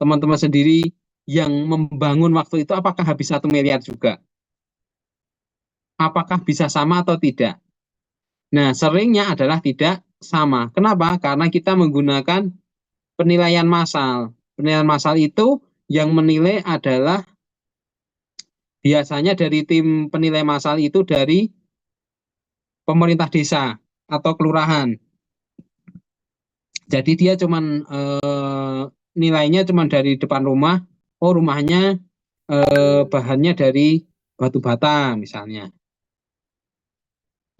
teman-teman sendiri yang membangun waktu itu apakah habis 1 miliar juga? Apakah bisa sama atau tidak? Nah, seringnya adalah tidak sama. Kenapa? Karena kita menggunakan penilaian massal. Penilaian massal itu yang menilai adalah biasanya dari tim penilai massal itu dari pemerintah desa atau kelurahan. Jadi dia cuman nilainya cuman dari depan rumah. Oh, rumahnya bahannya dari batu bata misalnya.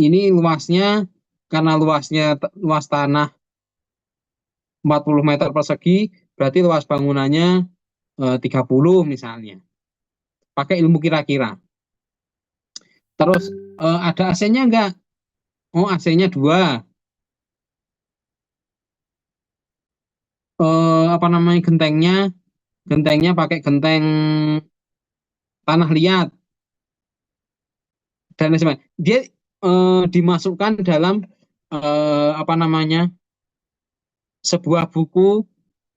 Ini luasnya karena luas tanah 40 meter persegi, berarti luas bangunannya 30 misalnya. Pakai ilmu kira-kira. Terus ada AC-nya enggak? Oh, AC-nya 2. Apa namanya gentengnya? Gentengnya pakai genteng tanah liat dan lain sebagainya. Dia dimasukkan dalam apa namanya sebuah buku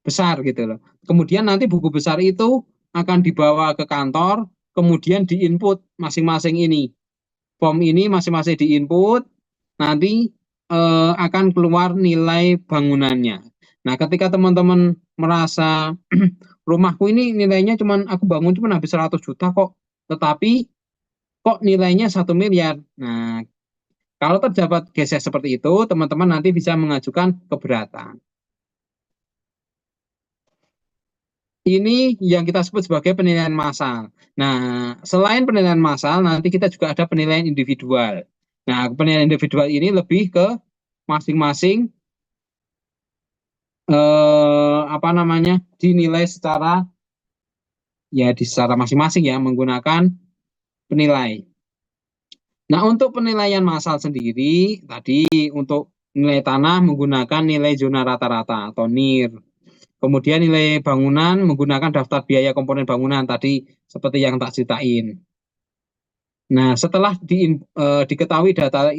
besar gitu loh. Kemudian nanti buku besar itu akan dibawa ke kantor, kemudian diinput masing-masing ini. Form ini masing-masing diinput, nanti akan keluar nilai bangunannya. Nah, ketika teman-teman merasa rumahku ini nilainya cuman aku bangun cuman habis 100 juta kok, tetapi kok nilainya 1 miliar. Nah, kalau terdapat geser seperti itu, teman-teman nanti bisa mengajukan keberatan. Ini yang kita sebut sebagai penilaian massal. Nah, selain penilaian massal, nanti kita juga ada penilaian individual. Nah, penilaian individual ini lebih ke masing-masing apa namanya dinilai secara secara masing-masing ya menggunakan penilai. Nah, untuk penilaian massal sendiri tadi untuk nilai tanah menggunakan nilai zona rata-rata atau NIR. Kemudian nilai bangunan menggunakan daftar biaya komponen bangunan tadi seperti yang tak ceritain. Nah, setelah diketahui data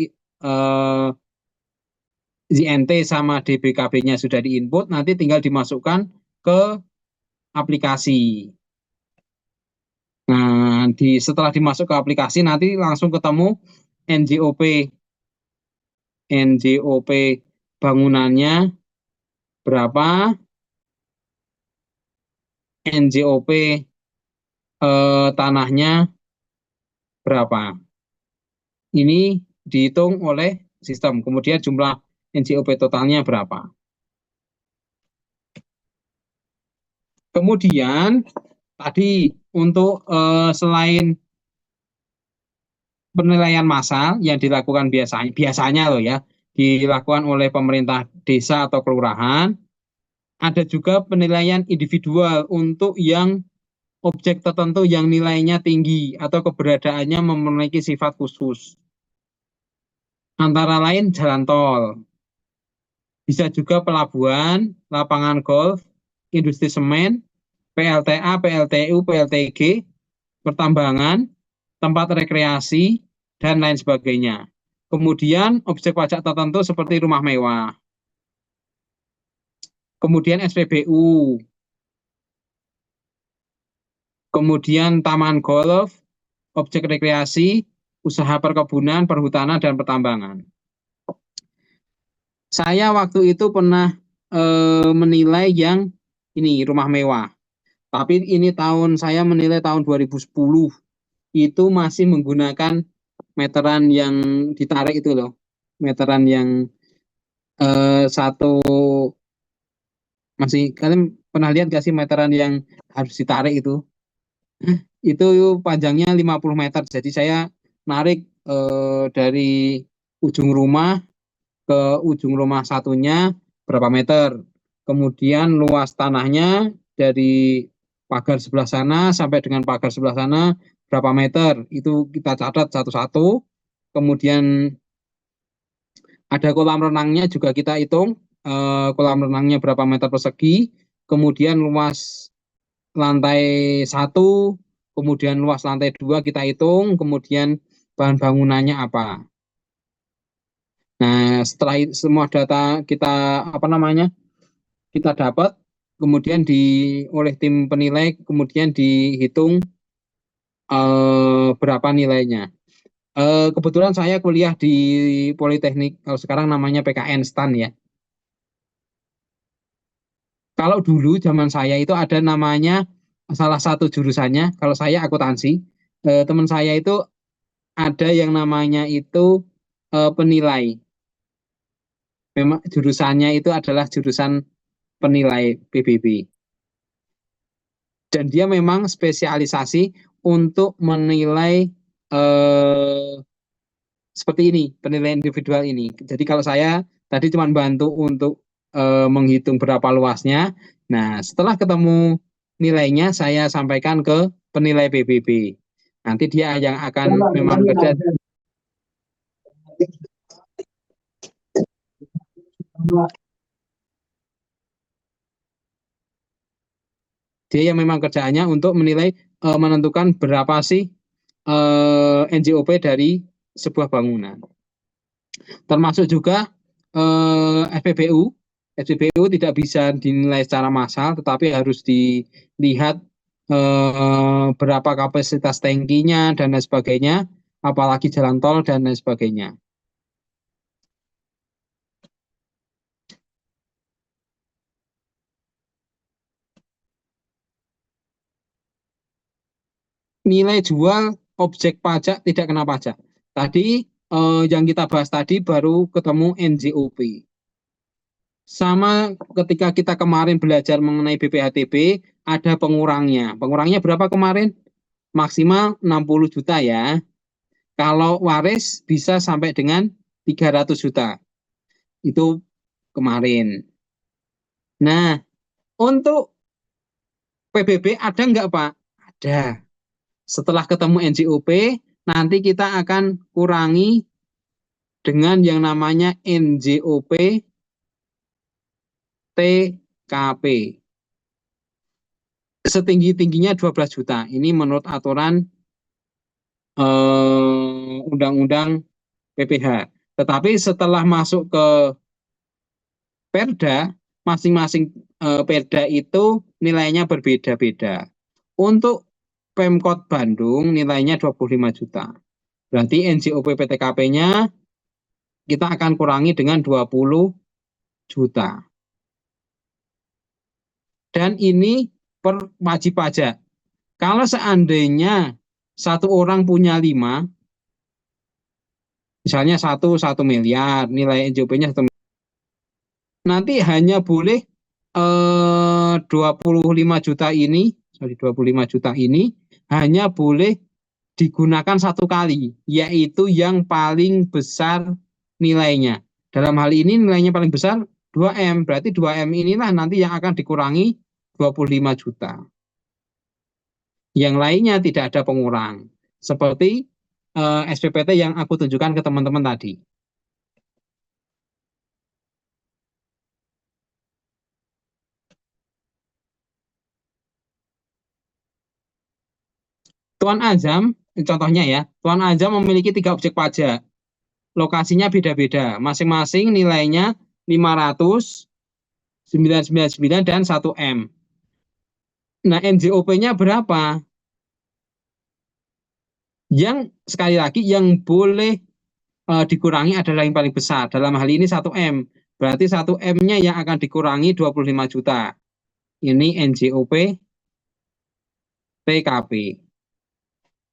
ZNT sama DBKB-nya sudah diinput, nanti tinggal dimasukkan ke aplikasi. Nah, setelah dimasuk ke aplikasi nanti langsung ketemu NJOP. NJOP bangunannya berapa, NJOP tanahnya berapa. Ini dihitung oleh sistem. Kemudian jumlah NJOP totalnya berapa. Kemudian tadi untuk selain penilaian massal yang dilakukan biasanya loh ya, dilakukan oleh pemerintah desa atau kelurahan, ada juga penilaian individual untuk yang objek tertentu yang nilainya tinggi atau keberadaannya memiliki sifat khusus. Antara lain jalan tol, bisa juga pelabuhan, lapangan golf, industri semen, PLTA, PLTU, PLTG, pertambangan, tempat rekreasi, dan lain sebagainya. Kemudian objek pajak tertentu seperti rumah mewah. Kemudian SPBU. Kemudian taman golf, objek rekreasi, usaha perkebunan, perhutanan, dan pertambangan. Saya waktu itu pernah menilai yang ini rumah mewah. Tapi ini saya menilai tahun 2010 itu masih menggunakan meteran yang ditarik itu loh. Meteran yang satu masih kalian pernah lihat gak sih meteran yang harus ditarik itu? Itu panjangnya 50 meter. Jadi saya narik dari ujung rumah ke ujung rumah satunya berapa meter. Kemudian luas tanahnya dari pagar sebelah sana sampai dengan pagar sebelah sana berapa meter. Itu kita catat satu-satu. Kemudian ada kolam renangnya juga kita hitung. Kolam renangnya berapa meter persegi. Kemudian luas lantai 1, kemudian luas lantai 2 kita hitung, kemudian bahan bangunannya apa. Nah, setelah semua data kita kita dapat, kemudian oleh tim penilai, kemudian dihitung berapa nilainya. Kebetulan saya kuliah di Politeknik, kalau sekarang namanya PKN STAN ya. Kalau dulu zaman saya itu ada namanya, salah satu jurusannya, kalau saya akuntansi, teman saya itu ada yang namanya itu penilai. Memang jurusannya itu adalah jurusan penilai PBB. Dan dia memang spesialisasi untuk menilai eh, seperti ini, penilaian individual ini. Jadi kalau saya tadi cuma bantu untuk menghitung berapa luasnya. Nah, setelah ketemu nilainya, saya sampaikan ke penilai PBB. Nanti dia yang akan memang kerja. Dia yang memang kerjaannya untuk menilai, menentukan berapa sih NJOP dari sebuah bangunan. Termasuk juga SPBU. SPBU tidak bisa dinilai secara massal, tetapi harus dilihat berapa kapasitas tangkinya dan lain sebagainya, apalagi jalan tol dan lain sebagainya. Nilai jual objek pajak tidak kena pajak. Tadi yang kita bahas tadi baru ketemu NJOP. Sama ketika kita kemarin belajar mengenai BPHTB, ada pengurangnya. Pengurangnya berapa kemarin? Maksimal 60 juta ya. Kalau waris bisa sampai dengan 300 juta. Itu kemarin. Nah, untuk PBB ada nggak Pak? Ada. Setelah ketemu NJOP, nanti kita akan kurangi dengan yang namanya NJOP TKP. Setinggi-tingginya 12 juta. Ini menurut aturan undang-undang PPH. Tetapi setelah masuk ke Perda, masing-masing Perda itu nilainya berbeda-beda. Untuk Pemkot Bandung nilainya 25 juta. Berarti NJOP PTKP-nya kita akan kurangi dengan 20 juta. Dan ini per wajib pajak. Kalau seandainya satu orang punya 5, misalnya 1 miliar, nilai NJOP-nya 1 miliar, nanti hanya boleh 25 juta ini, 25 juta ini hanya boleh digunakan satu kali, yaitu yang paling besar nilainya. Dalam hal ini nilainya paling besar 2M, berarti 2M inilah nanti yang akan dikurangi 25 juta. Yang lainnya tidak ada pengurang. Seperti SPPT yang aku tunjukkan ke teman-teman tadi. Tuan Azam, contohnya ya, Tuan Azam memiliki 3 objek pajak. Lokasinya beda-beda, masing-masing nilainya 500, 999 dan 1M. Nah, NJOP-nya berapa? Yang sekali lagi yang boleh dikurangi adalah yang paling besar. Dalam hal ini 1M. Berarti 1M-nya yang akan dikurangi 25 juta. Ini NJOP TKP.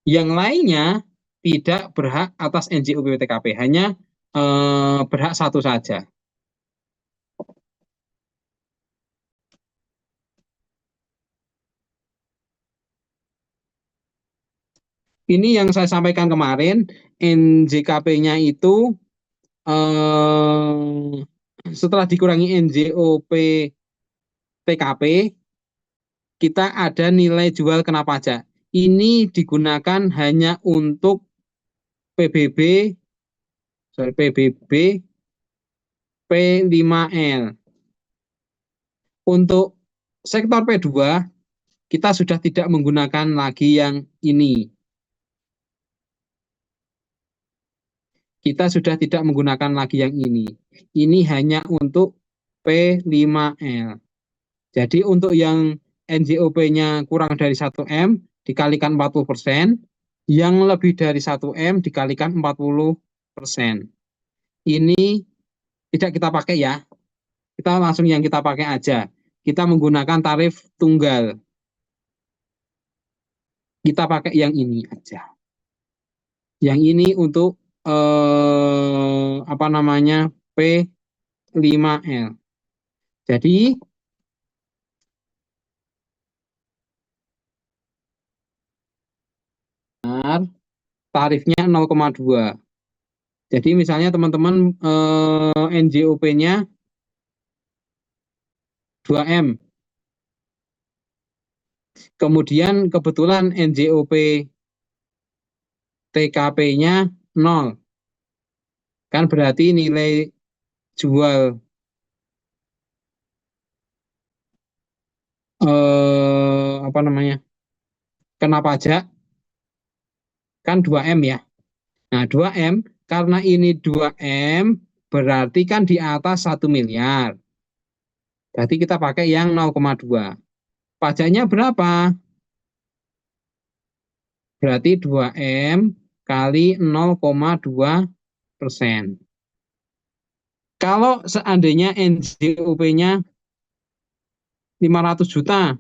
Yang lainnya tidak berhak atas NJOP TKP, hanya berhak satu saja. Ini yang saya sampaikan kemarin, NJKP-nya itu setelah dikurangi NJOP TKP, kita ada nilai jual kena pajak. Ini digunakan hanya untuk PBB P5L. Untuk sektor P2, kita sudah tidak menggunakan lagi yang ini. Kita sudah tidak menggunakan lagi yang ini. Ini hanya untuk P5L. Jadi untuk yang NJOP-nya kurang dari 1M dikalikan 40%, yang lebih dari 1M dikalikan 40%. Ini tidak kita pakai ya, kita langsung yang kita pakai aja. Kita menggunakan tarif tunggal. Kita pakai yang ini aja. Yang ini untuk apa namanya P5L. Jadi tarifnya 0,2. Jadi misalnya teman-teman NJOP-nya 2M. Kemudian kebetulan NJOP TKP-nya 0. Kan berarti nilai jual apa namanya? Kena pajak kan 2M ya. Nah, 2M karena ini 2M berarti kan di atas 1 miliar. Berarti kita pakai yang 0,2. Pajaknya berapa? Berarti 2M kali 0,2%. Kalau seandainya NJOP-nya 500 juta,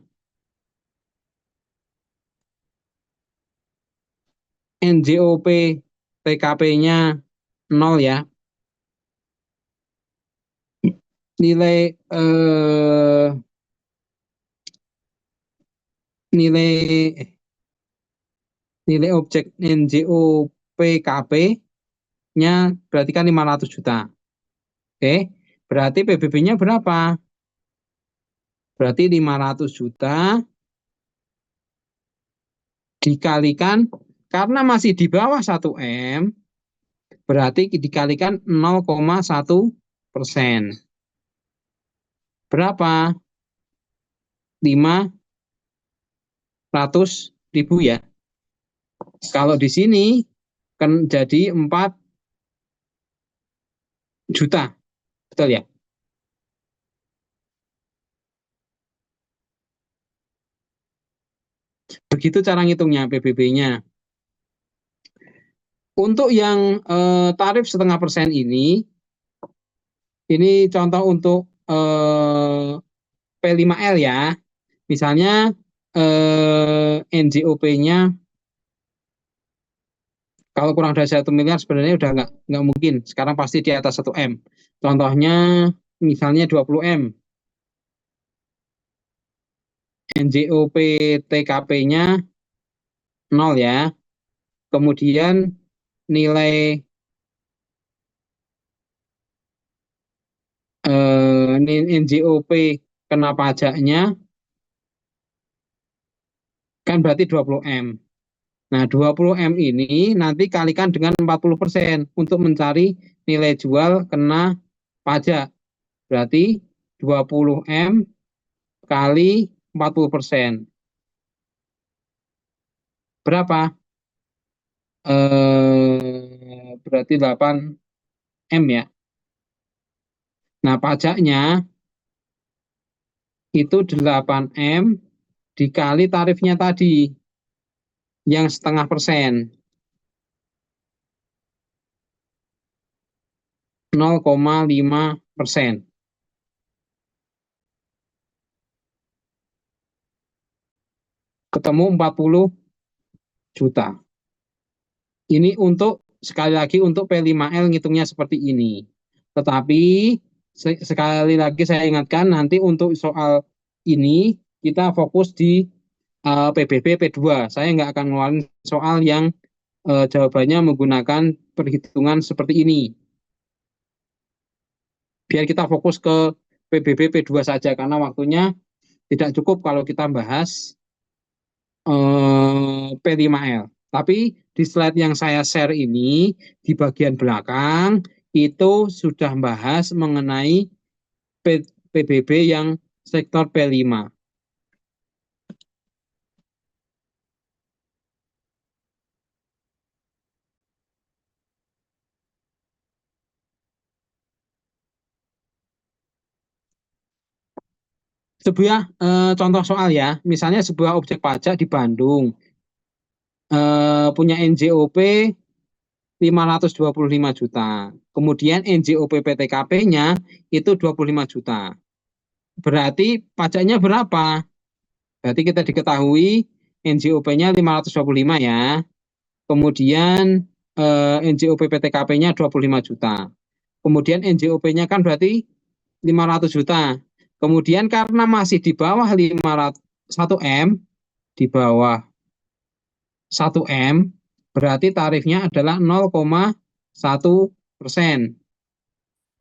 NJOP TKP-nya 0 ya. Nilai nilai nilai objek NJOPKP-nya berarti kan 500 juta. Oke, berarti PBB-nya berapa? Berarti 500 juta dikalikan, karena masih di bawah 1M, berarti dikalikan 0,1%. Berapa? 500.000 ya. Kalau di sini kan jadi 4 juta. Betul ya? Begitu cara ngitungnya PBB-nya. Untuk yang tarif 0,5% ini contoh untuk P5L ya. Misalnya NJOP-nya kalau kurang dari 1 miliar sebenarnya udah nggak mungkin. Sekarang pasti di atas 1M. Contohnya misalnya 20M. NJOP TKP-nya 0 ya. Kemudian nilai NJOP kena pajaknya kan berarti 20M. Nah, 20M ini nanti kalikan dengan 40% untuk mencari nilai jual kena pajak. Berarti 20M kali 40%. Berapa? Berarti 8M ya. Nah, pajaknya itu 8M dikali tarifnya tadi yang 0,5%. 0,5%. Ketemu 40 juta. Ini untuk sekali lagi untuk P5L ngitungnya seperti ini. Tetapi sekali lagi saya ingatkan nanti untuk soal ini kita fokus di PBB P2. Saya nggak akan ngeluarin soal yang jawabannya menggunakan perhitungan seperti ini. Biar kita fokus ke PBB P2 saja karena waktunya tidak cukup kalau kita bahas P5L. Tapi di slide yang saya share ini di bagian belakang itu sudah bahas mengenai PBB yang sektor P5. Sebuah contoh soal ya, misalnya sebuah objek pajak di Bandung punya NJOP 525 juta. Kemudian NJOP PTKP-nya itu 25 juta. Berarti pajaknya berapa? Berarti kita diketahui NJOP-nya 525 ya. Kemudian NJOP PTKP-nya 25 juta. Kemudian NJOP-nya kan berarti 500 juta. Kemudian karena masih di bawah 500, 1 M, di bawah 1 M, berarti tarifnya adalah 0,1%.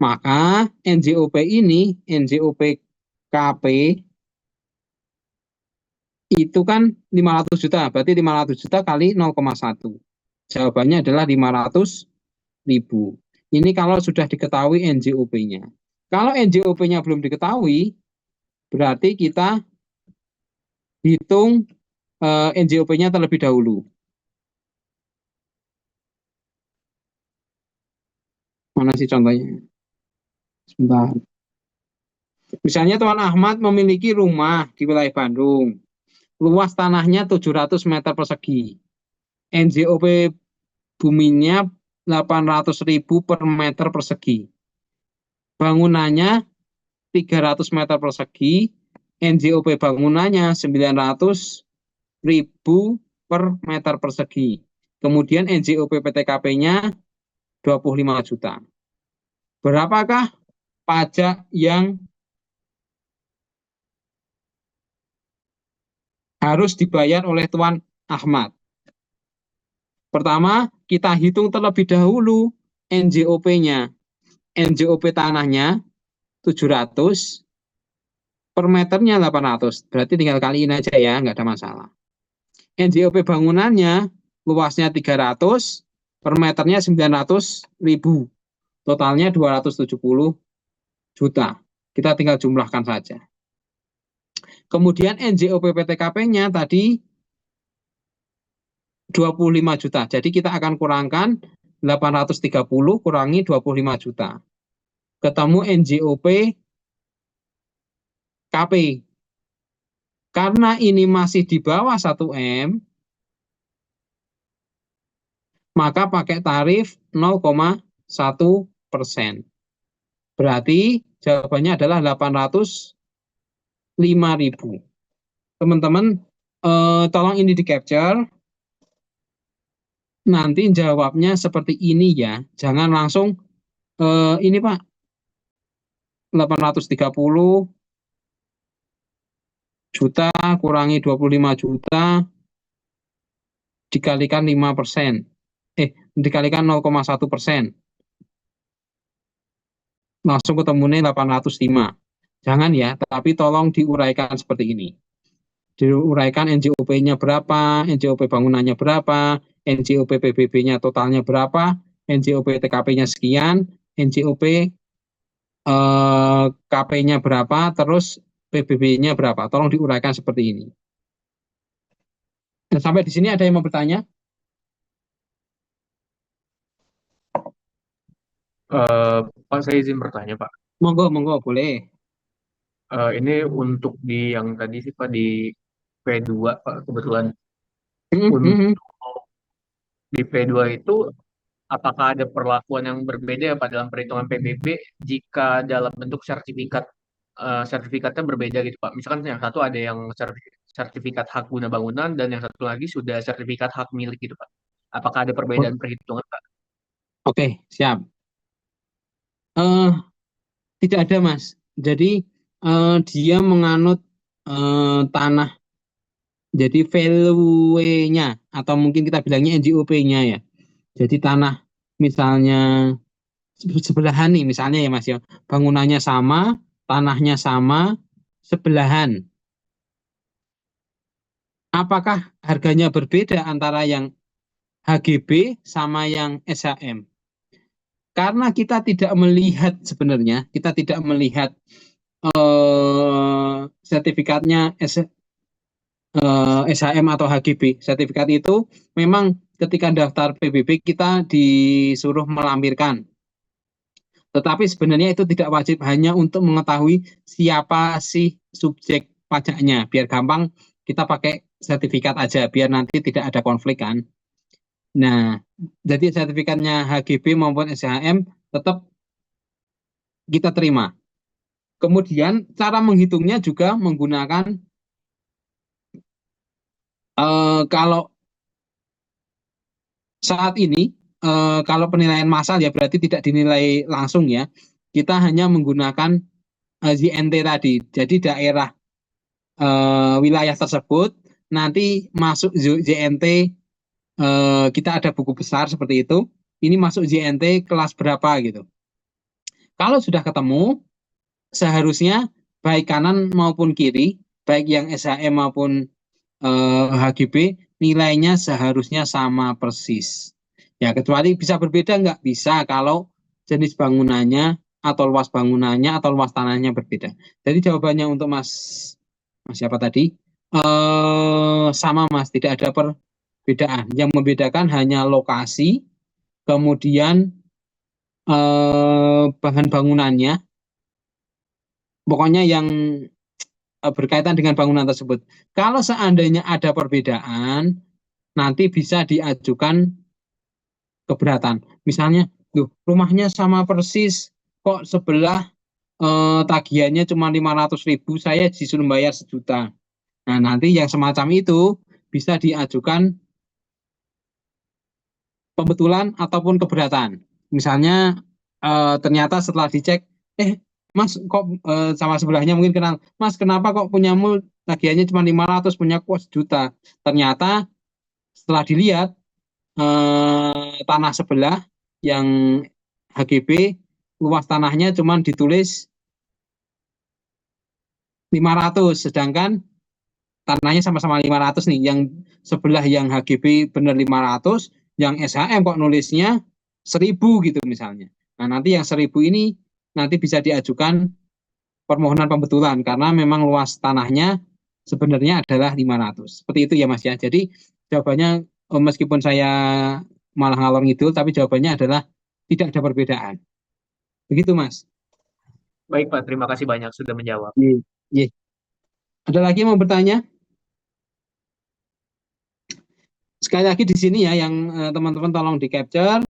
Maka NJOP ini, NJOP KP itu kan 500 juta, berarti 500 juta kali 0,1. Jawabannya adalah 500.000. Ini kalau sudah diketahui NJOP-nya. Kalau NJOP-nya belum diketahui, berarti kita hitung NJOP-nya terlebih dahulu. Mana sih contohnya? Sebentar. Misalnya Tuan Ahmad memiliki rumah di wilayah Bandung. Luas tanahnya 700 meter persegi. NJOP buminya 800.000 per meter persegi. Bangunannya 300 meter persegi. NJOP bangunannya 900.000 per meter persegi. Kemudian NJOP PTKP-nya 25 juta. Berapakah pajak yang harus dibayar oleh Tuan Ahmad? Pertama, kita hitung terlebih dahulu NJOP-nya. NJOP tanahnya 700, per meternya 800. Berarti tinggal kaliin aja ya, nggak ada masalah. NJOP bangunannya luasnya 300, per meternya 900.000. Totalnya 270 juta. Kita tinggal jumlahkan saja. Kemudian NJOP PTKP-nya tadi 25 juta. Jadi kita akan kurangkan 830 kurangi 25 juta. Ketemu NJOP KP. Karena ini masih di bawah 1 M, maka pakai tarif 0,1%. Berarti jawabannya adalah 805.000. Teman-teman, tolong ini di capture. Nanti jawabnya seperti ini ya. Jangan langsung ini Pak, 830 juta kurangi 25 juta dikalikan 5%. Dikalikan 0,1%. Langsung ketemunya 805. Jangan ya, tapi tolong diuraikan seperti ini. Diuraikan NJOP-nya berapa, NJOP bangunannya berapa, NJOP PBB-nya totalnya berapa, NJOP TKP-nya sekian, NJOP KP-nya berapa, terus PBB-nya berapa. Tolong diuraikan seperti ini. Dan sampai di sini ada yang mau bertanya? Pak, saya izin bertanya, Pak. Monggo, monggo, boleh. Ini untuk di yang tadi sih, Pak, di P2, Pak, kebetulan. Untuk di P2 itu, apakah ada perlakuan yang berbeda ya, Pak, dalam perhitungan PBB jika dalam bentuk sertifikat sertifikatnya berbeda gitu, Pak. Misalkan yang satu ada yang sertifikat hak guna bangunan dan yang satu lagi sudah sertifikat hak milik gitu, Pak. Apakah ada perbedaan perhitungan, Pak? Oke, siap. Tidak ada, Mas. Jadi dia menganut tanah. Jadi value-nya atau mungkin kita bilangnya NJOP-nya ya. Jadi tanah misalnya sebelahan nih misalnya ya Mas ya. Bangunannya sama, tanahnya sama, sebelahan. Apakah harganya berbeda antara yang HGB sama yang SHM? Karena kita tidak melihat sebenarnya, kita tidak melihat sertifikatnya SHM atau HGB. Sertifikat itu memang ketika daftar PBB kita disuruh melampirkan. Tetapi sebenarnya itu tidak wajib, hanya untuk mengetahui siapa sih subjek pajaknya. Biar gampang kita pakai sertifikat aja, biar nanti tidak ada konflik kan. Nah, jadi sertifikatnya HGB maupun SHM tetap kita terima. Kemudian cara menghitungnya juga menggunakan kalau saat ini kalau penilaian massal ya berarti tidak dinilai langsung ya. Kita hanya menggunakan JNT tadi. Jadi daerah wilayah tersebut nanti masuk JNT, kita ada buku besar seperti itu. Ini masuk JNT kelas berapa gitu. Kalau sudah ketemu, seharusnya baik kanan maupun kiri, baik yang SHM maupun HGB, nilainya seharusnya sama persis. Ya, kecuali bisa berbeda nggak? Bisa kalau jenis bangunannya atau luas bangunannya atau luas tanahnya berbeda. Jadi jawabannya untuk Mas siapa tadi? Sama Mas, tidak ada perbedaan. Yang membedakan hanya lokasi, kemudian bahan bangunannya, pokoknya yang berkaitan dengan bangunan tersebut. Kalau seandainya ada perbedaan, nanti bisa diajukan keberatan. Misalnya, rumahnya sama persis, kok sebelah tagihannya cuma 500.000, saya disuruh bayar 1 juta. Nah, nanti yang semacam itu bisa diajukan pembetulan ataupun keberatan. Misalnya ternyata setelah dicek, Mas kok sama sebelahnya mungkin kenal, Mas kenapa kok punyamu tagihannya cuma 500, punya kok 1 juta. Ternyata setelah dilihat tanah sebelah yang HGB luas tanahnya cuma ditulis 500, sedangkan tanahnya sama-sama 500 nih, yang sebelah yang HGB benar 500, yang SHM kok nulisnya 1.000 gitu misalnya. Nah, nanti yang 1.000 ini nanti bisa diajukan permohonan pembetulan karena memang luas tanahnya sebenarnya adalah 500. Seperti itu ya Mas ya. Jadi jawabannya meskipun saya malah ngalor ngidul, tapi jawabannya adalah tidak ada perbedaan. Begitu Mas. Baik Pak, terima kasih banyak sudah menjawab. Iya. Ada lagi yang mau bertanya? Sekali lagi di sini ya yang teman-teman tolong di capture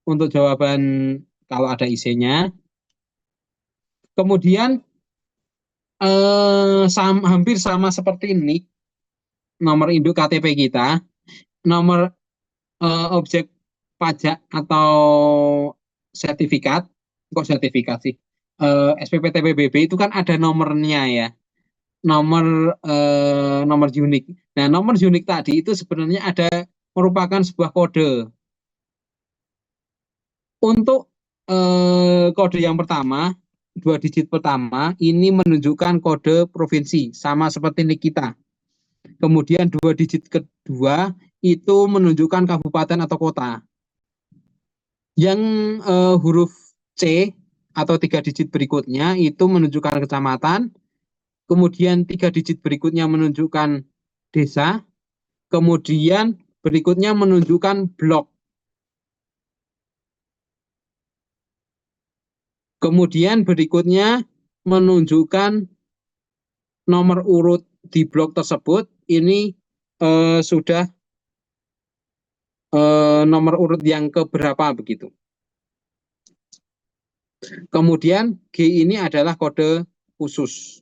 untuk jawaban kalau ada isinya. Kemudian hampir sama seperti ini nomor induk KTP kita, nomor objek pajak atau sertifikat, kok sertifikat sih? SPP TPBB itu kan ada nomornya ya, nomor unik. Nah, nomor unik tadi itu sebenarnya merupakan sebuah kode. Untuk kode yang pertama, 2 digit pertama, ini menunjukkan kode provinsi, sama seperti NIK kita. Kemudian 2 digit kedua, itu menunjukkan kabupaten atau kota. Yang huruf C atau 3 digit berikutnya, itu menunjukkan kecamatan. Kemudian 3 digit berikutnya menunjukkan desa. Kemudian berikutnya menunjukkan blok. Kemudian berikutnya menunjukkan nomor urut di blok tersebut. Ini sudah nomor urut yang keberapa begitu. Kemudian G ini adalah kode khusus.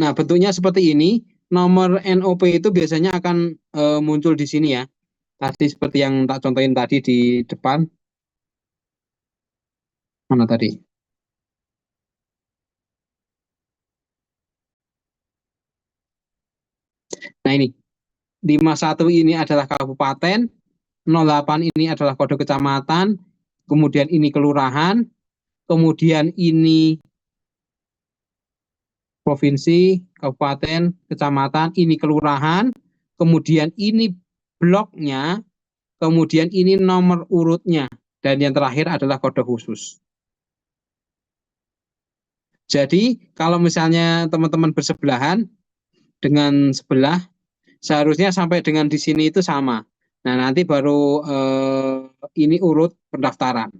Nah, bentuknya seperti ini. Nomor NOP itu biasanya akan muncul di sini ya. Tadi seperti yang tak contohin tadi di depan. Mana tadi? Nah ini, 51 ini adalah kabupaten, 08 ini adalah kode kecamatan, kemudian ini kelurahan, kemudian ini provinsi, kabupaten, kecamatan, ini kelurahan, kemudian ini bloknya, kemudian ini nomor urutnya, dan yang terakhir adalah kode khusus. Jadi kalau misalnya teman-teman bersebelahan dengan sebelah, seharusnya sampai dengan di sini itu sama. Nah, nanti baru ini urut pendaftaran.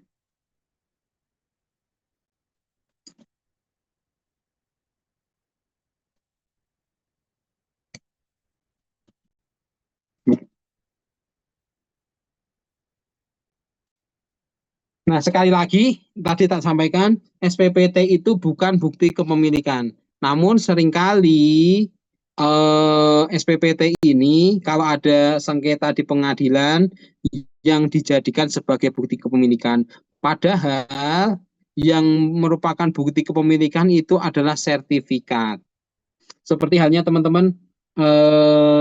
Nah, sekali lagi, tadi tak sampaikan, SPPT itu bukan bukti kepemilikan. Namun seringkali SPPT ini kalau ada sengketa di pengadilan yang dijadikan sebagai bukti kepemilikan. Padahal yang merupakan bukti kepemilikan itu adalah sertifikat. Seperti halnya teman-teman,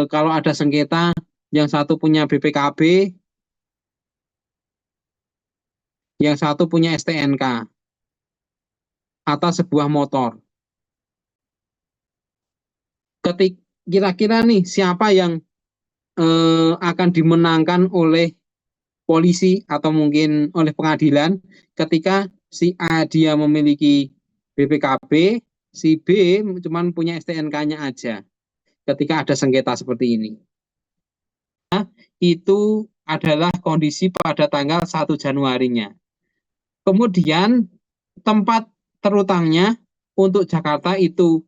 kalau ada sengketa, yang satu punya BPKB, yang satu punya STNK atas sebuah motor. Kira-kira nih siapa yang akan dimenangkan oleh polisi atau mungkin oleh pengadilan ketika si A dia memiliki BPKB, si B cuma punya STNK-nya aja ketika ada sengketa seperti ini. Itu adalah kondisi pada tanggal 1 Januarinya. Kemudian tempat terutangnya untuk Jakarta itu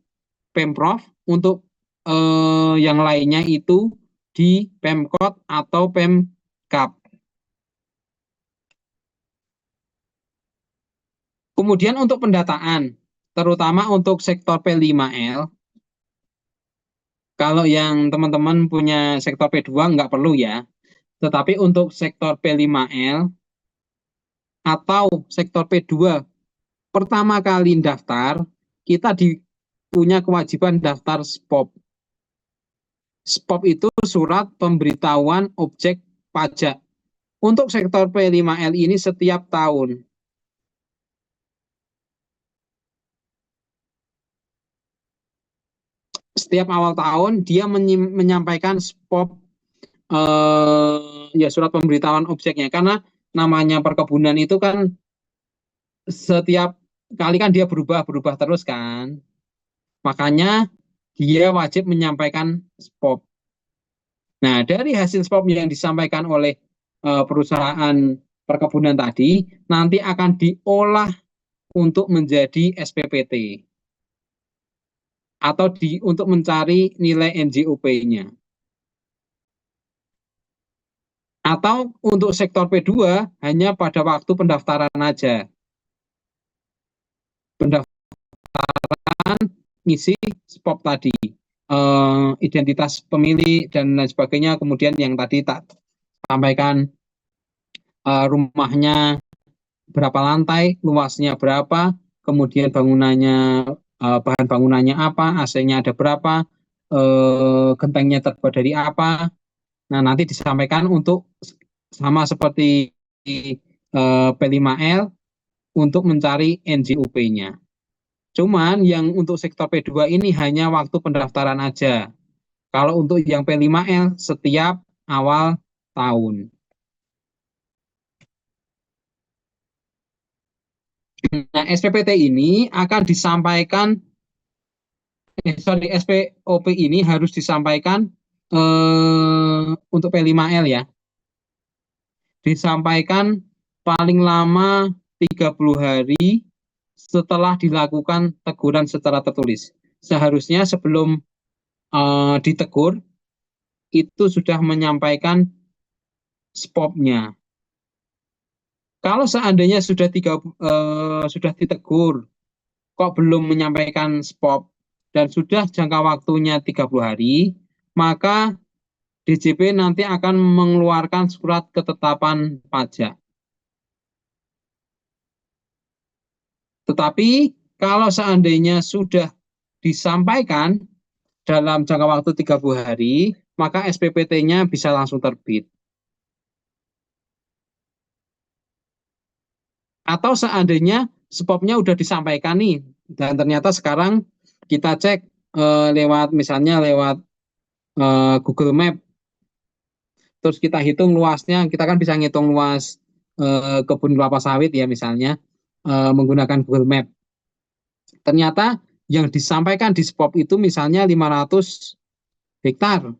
Pemprov, untuk yang lainnya itu di Pemkot atau Pemkap. Kemudian untuk pendataan, terutama untuk sektor P5L, kalau yang teman-teman punya sektor P2 nggak perlu ya, tetapi untuk sektor P5L atau sektor P2 pertama kali daftar, kita punya kewajiban daftar SPOP. SPOP itu surat pemberitahuan objek pajak. Untuk sektor P5L ini setiap tahun. Setiap awal tahun dia menyampaikan SPOP, ya surat pemberitahuan objeknya, karena namanya perkebunan itu kan setiap kali kan dia berubah terus kan. Makanya dia wajib menyampaikan SPOP. Nah, dari hasil SPOP yang disampaikan oleh perusahaan perkebunan tadi nanti akan diolah untuk menjadi SPPT atau untuk mencari nilai NJOP-nya. Atau untuk sektor P2 hanya pada waktu pendaftaran aja. Pendaftaran ngisi SPOP tadi, identitas pemilih dan lain sebagainya. Kemudian yang tadi tak sampaikan, rumahnya berapa lantai, luasnya berapa, kemudian bangunannya, bahan bangunannya apa, AC-nya ada berapa, gentengnya terbuat dari apa. Nah, nanti disampaikan untuk sama seperti P5L untuk mencari NJOP-nya. Cuman yang untuk sektor P2 ini hanya waktu pendaftaran aja. Kalau untuk yang P5L setiap awal tahun. Nah, SPPT ini akan disampaikan, SPOP ini harus disampaikan untuk P5L ya. Disampaikan paling lama 30 hari setelah dilakukan teguran secara tertulis. Seharusnya sebelum ditegur, itu sudah menyampaikan SPOP-nya. Kalau seandainya sudah ditegur, kok belum menyampaikan SPOP dan sudah jangka waktunya 30 hari, maka DJP nanti akan mengeluarkan surat ketetapan pajak. Tetapi kalau seandainya sudah disampaikan dalam jangka waktu 30 hari, maka SPPT-nya bisa langsung terbit. Atau seandainya SPOP-nya udah disampaikan nih, dan ternyata sekarang kita cek lewat misalnya lewat Google Map, terus kita hitung luasnya, kita kan bisa ngitung luas kebun kelapa sawit ya misalnya, menggunakan Google Map. Ternyata yang disampaikan di SPOP itu misalnya 500 hektar.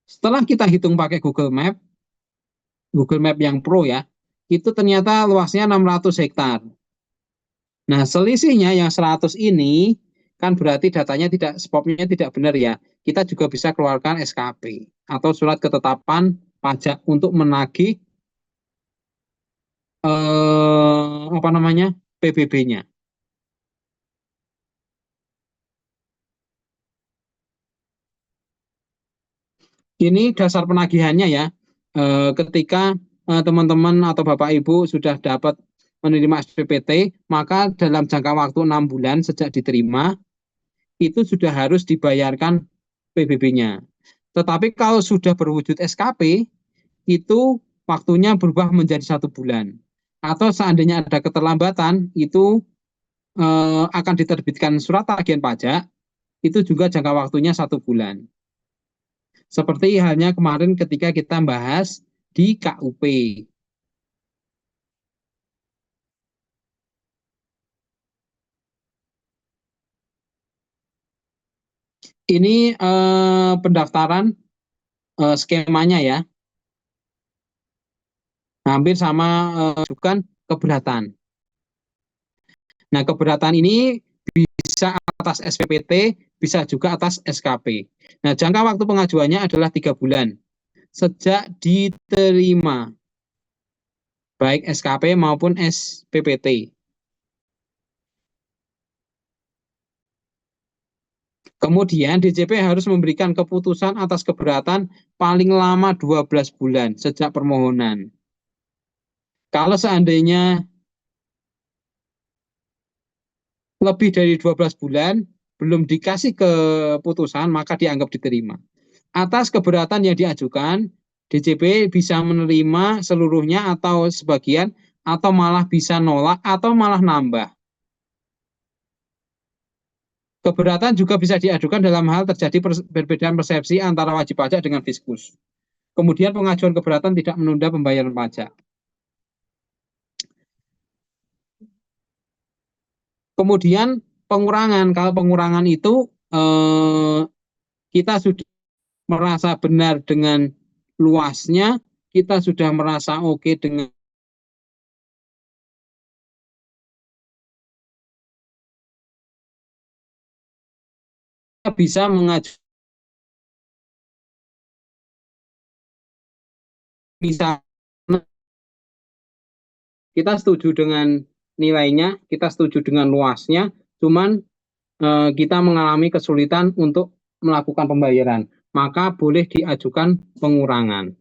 Setelah kita hitung pakai Google Map yang Pro ya, itu ternyata luasnya 600 hektar. Nah, selisihnya yang 100 ini kan berarti datanya tidak, spotnya tidak benar ya. Kita juga bisa keluarkan SKP atau surat ketetapan pajak untuk menagih apa namanya, PBB-nya. Ini dasar penagihannya ya. Ketika teman-teman atau Bapak Ibu sudah dapat menerima SPPT, maka dalam jangka waktu 6 bulan sejak diterima, itu sudah harus dibayarkan PBB-nya. Tetapi kalau sudah berwujud SKP, itu waktunya berubah menjadi 1 bulan. Atau seandainya ada keterlambatan, itu akan diterbitkan surat tagihan pajak, itu juga jangka waktunya 1 bulan. Seperti halnya kemarin ketika kita bahas di KUP. Ini pendaftaran skemanya ya, hampir sama bukan keberatan. Nah, keberatan ini bisa atas SPPT, bisa juga atas SKP. Nah, jangka waktu pengajuannya adalah 3 bulan sejak diterima, baik SKP maupun SPPT. Kemudian DJP harus memberikan keputusan atas keberatan paling lama 12 bulan sejak permohonan. Kalau seandainya lebih dari 12 bulan belum dikasih keputusan, maka dianggap diterima. Atas keberatan yang diajukan, DJP bisa menerima seluruhnya atau sebagian, atau malah bisa nolak atau malah nambah. Keberatan juga bisa diajukan dalam hal terjadi perbedaan persepsi antara wajib pajak dengan fiskus. Kemudian pengajuan keberatan tidak menunda pembayaran pajak. Kemudian pengurangan, kalau pengurangan itu kita sudah merasa benar dengan luasnya, kita sudah merasa oke dengan bisa mengajukan, bisa kita setuju dengan nilainya, kita setuju dengan luasnya, cuman kita mengalami kesulitan untuk melakukan pembayaran, maka boleh diajukan pengurangan.